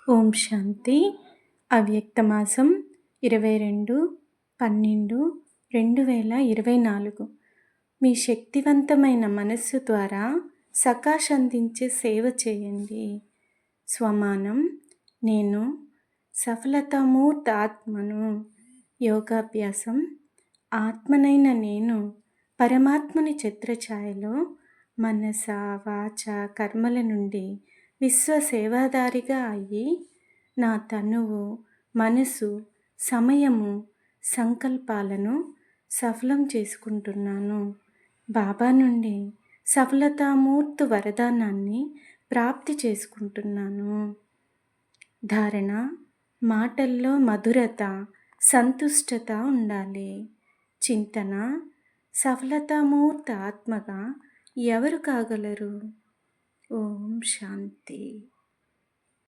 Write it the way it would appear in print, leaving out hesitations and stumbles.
ఓం శాంతి. అవ్యక్త మాసం 22/12/2024. మీ శక్తివంతమైన మనస్సు ద్వారా సకాష్ అందించే సేవ చేయండి. స్వమానం: నేను సఫలతామూర్త ఆత్మను. యోగాభ్యాసం: ఆత్మనైన నేను పరమాత్ముని ఛత్రఛాయలో మనస, వాచ, కర్మల నుండి విశ్వసేవాదారిగా అయ్యి నా తనువు, మనసు, సమయము, సంకల్పాలను సఫలం చేసుకుంటున్నాను. బాబా నుండి సఫలతామూర్తి వరదానాన్ని ప్రాప్తి చేసుకుంటున్నాను. ధారణ: మాటల్లో మధురత, సంతుష్టత ఉండాలి. చింతన: సఫలతామూర్త ఆత్మగా ఎవరు కాగలరు? ఓం శాంతి.